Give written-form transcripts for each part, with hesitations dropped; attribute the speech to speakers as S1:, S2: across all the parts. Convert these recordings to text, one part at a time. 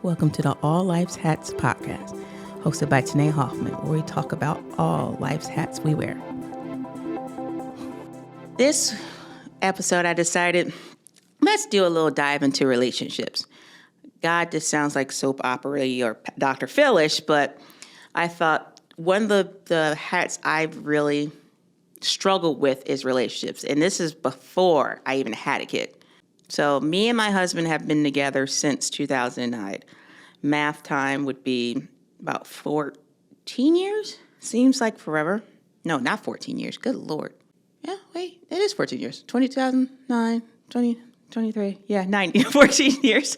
S1: Welcome to the All Life's Hats podcast, hosted by Tanae Hoffman, where we talk about all life's hats we wear. This episode, I decided, let's do a little dive into relationships. God, this sounds like soap opera or Dr. Phil-ish, but I thought one of the hats I've really struggled with is relationships. And this is before I even had a kid. So me and my husband have been together since 2009. Math time would be about 14 years. Seems like forever. No, not 14 years. Good Lord. Yeah, wait, it is 14 years. 2009, 2023. Yeah, 14 years.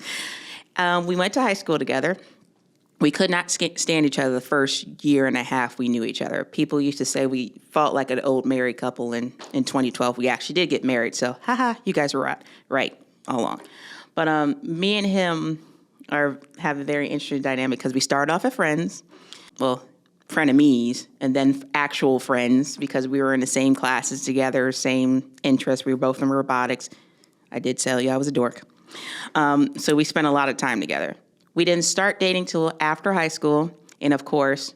S1: We went to high school together. We could not stand each other the first year and a half we knew each other. People used to say we felt like an old married couple. In 2012, we actually did get married. So, you guys were right all along. But me and him have a very interesting dynamic because we started off as friends. Well, frenemies, and then actual friends because we were in the same classes together, same interests. We were both in robotics. I did tell you I was a dork. So we spent a lot of time together. We didn't start dating till after high school. And of course,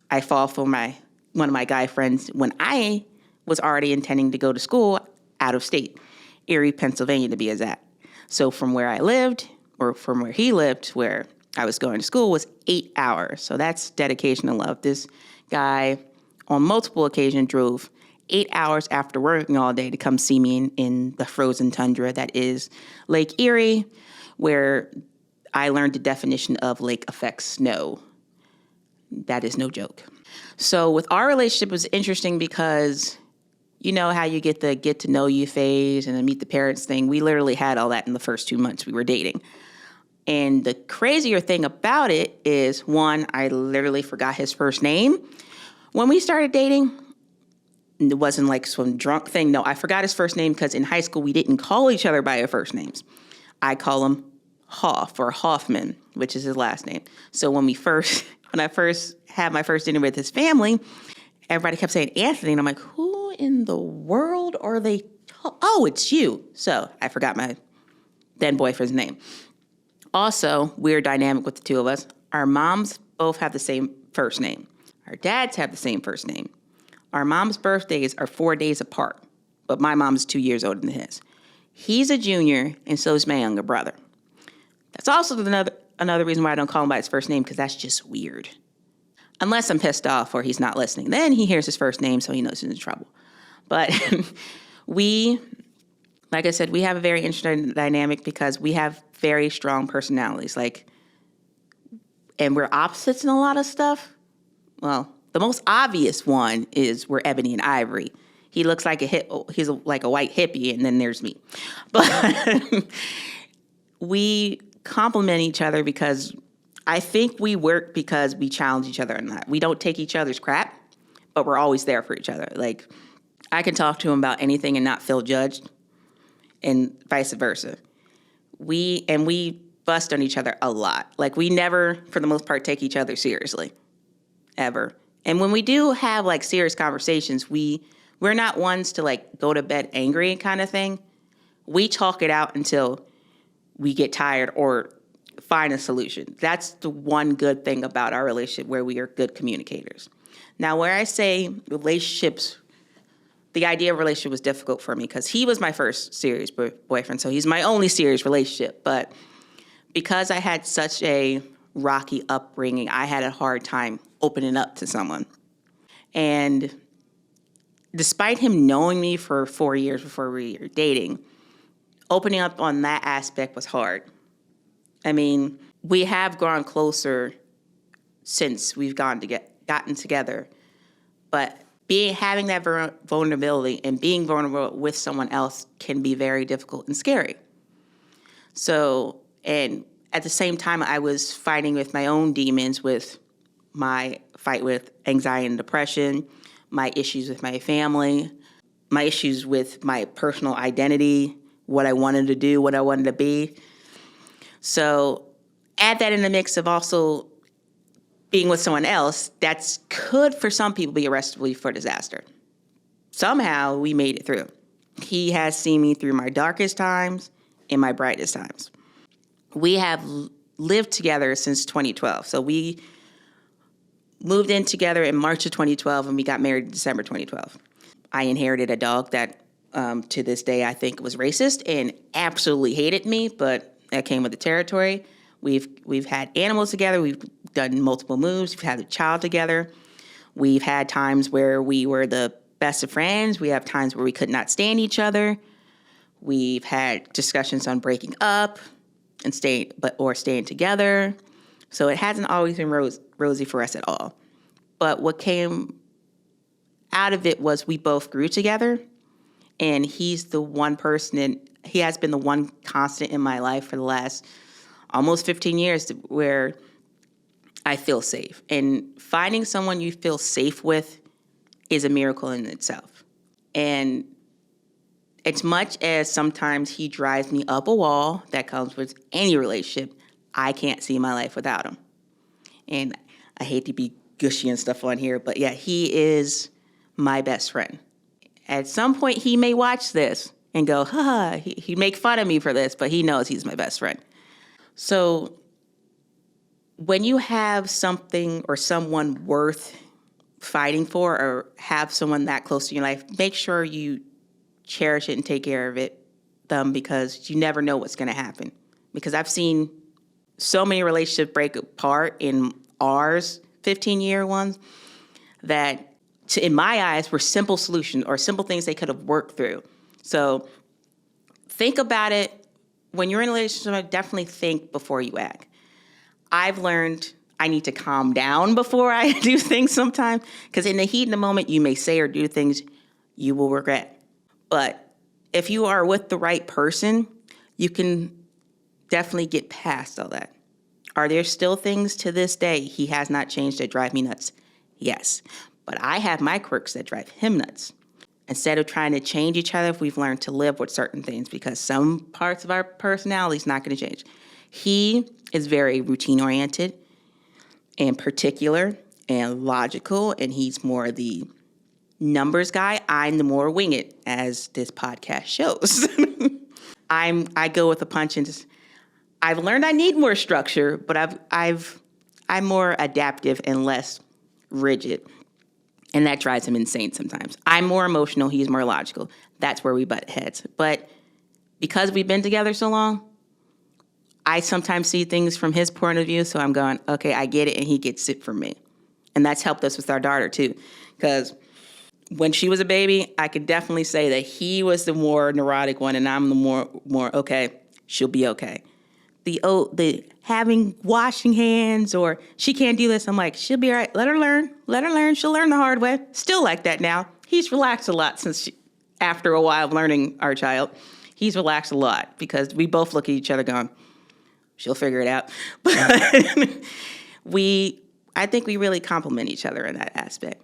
S1: I fall for one of my guy friends when I was already intending to go to school out of state, Erie, Pennsylvania to be exact. So from where I lived, or from where he lived, where I was going to school, was 8 hours. So that's dedication and love. This guy on multiple occasions drove 8 hours after working all day to come see me in the frozen tundra that is Lake Erie, where I learned the definition of lake effect snow. That is no joke. So with our relationship, it was interesting because you know how you get the get to know you phase and the meet the parents thing. We literally had all that in the first 2 months we were dating. And the crazier thing about it is, one, I literally forgot his first name. When we started dating, it wasn't like some drunk thing. No, I forgot his first name because in high school, we didn't call each other by our first names. I call him Hoff or Hoffman, which is his last name. So when I first had my first dinner with his family, everybody kept saying Anthony. And I'm like, who in the world are they? Oh, it's you. So I forgot my then boyfriend's name. Also, weird dynamic with the two of us. Our moms both have the same first name. Our dads have the same first name. Our mom's birthdays are 4 days apart, but my mom's 2 years older than his. He's a junior, and so is my younger brother. That's also another reason why I don't call him by his first name, because that's just weird. Unless I'm pissed off or he's not listening. Then he hears his first name, so he knows he's in trouble. But like I said, we have a very interesting dynamic because we have very strong personalities. And we're opposites in a lot of stuff. Well, the most obvious one is we're ebony and ivory. He looks like he's like a white hippie, and then there's me. But we complement each other because I think we work because we challenge each other in that. We don't take each other's crap, but we're always there for each other. Like, I can talk to him about anything and not feel judged, and vice versa. We bust on each other a lot. Like, we never, for the most part, take each other seriously, ever. And when we do have like serious conversations, we're not ones to like go to bed angry kind of thing. We talk it out until we get tired or find a solution. That's the one good thing about our relationship, where we are good communicators. Now, where I say relationships, the idea of relationship was difficult for me because he was my first serious boyfriend, so he's my only serious relationship. But because I had such a rocky upbringing, I had a hard time opening up to someone. And despite him knowing me for 4 years before we were dating, opening up on that aspect was hard. I mean, we have grown closer since we've gotten together, but having that vulnerability and being vulnerable with someone else can be very difficult and scary. So, and at the same time, I was fighting with my own demons, with my fight with anxiety and depression, my issues with my family, my issues with my personal identity, what I wanted to do, what I wanted to be. So add that in the mix of also being with someone else, that's could for some people be a recipe for disaster. Somehow we made it through. He has seen me through my darkest times and my brightest times. We have lived together since 2012. So we moved in together in March of 2012, and we got married in December 2012. I inherited a dog that to this day I think was racist and absolutely hated me, but that came with the territory. We've had animals together. We've done multiple moves. We've had a child together. We've had times where we were the best of friends. We have times where we could not stand each other. We've had discussions on breaking up and staying together. So it hasn't always been rosy for us at all. But what came out of it was we both grew together, and he's the one person, and he has been the one constant in my life for the last almost 15 years where I feel safe. And finding someone you feel safe with is a miracle in itself. And as much as sometimes he drives me up a wall that comes with any relationship, I can't see my life without him. And I hate to be gushy and stuff on here, but yeah, he is my best friend. At some point, he may watch this and go, he'd make fun of me for this, but he knows he's my best friend. So when you have something or someone worth fighting for, or have someone that close to your life, make sure you cherish it and take care of them, because you never know what's going to happen. Because I've seen so many relationships break apart in ours, 15-year ones, that in my eyes were simple solutions or simple things they could have worked through. So think about it. When you're in a relationship, definitely think before you act. I've learned I need to calm down before I do things sometimes, because in the heat of the moment, you may say or do things you will regret. But if you are with the right person, you can definitely get past all that. Are there still things to this day he has not changed that drive me nuts? Yes. But I have my quirks that drive him nuts. Instead of trying to change each other, we've learned to live with certain things, because some parts of our personality is not going to change. He is very routine-oriented and particular and logical, and he's more the numbers guy. I'm the more wing it, as this podcast shows. I go with a punch, and just, I've learned I need more structure, but I'm more adaptive and less rigid. And that drives him insane sometimes. I'm more emotional. He's more logical. That's where we butt heads. But because we've been together so long, I sometimes see things from his point of view. So I'm going, okay, I get it. And he gets it from me. And that's helped us with our daughter, too. Because when she was a baby, I could definitely say that he was the more neurotic one, and I'm the more okay, she'll be okay. The having washing hands, or she can't do this, I'm like, she'll be all right. Let her learn. She'll learn the hard way. Still like that now. He's relaxed a lot after a while of learning our child. He's relaxed a lot, because we both look at each other going, she'll figure it out. But I think we really complement each other in that aspect.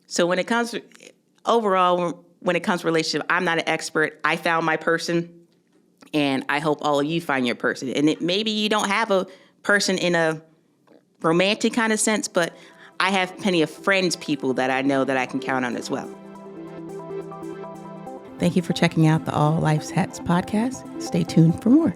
S1: So when it comes to relationship, I'm not an expert. I found my person. And I hope all of you find your person. And maybe you don't have a person in a romantic kind of sense, but I have plenty of friends, people that I know that I can count on as well. Thank you for checking out the All Life's Hats podcast. Stay tuned for more.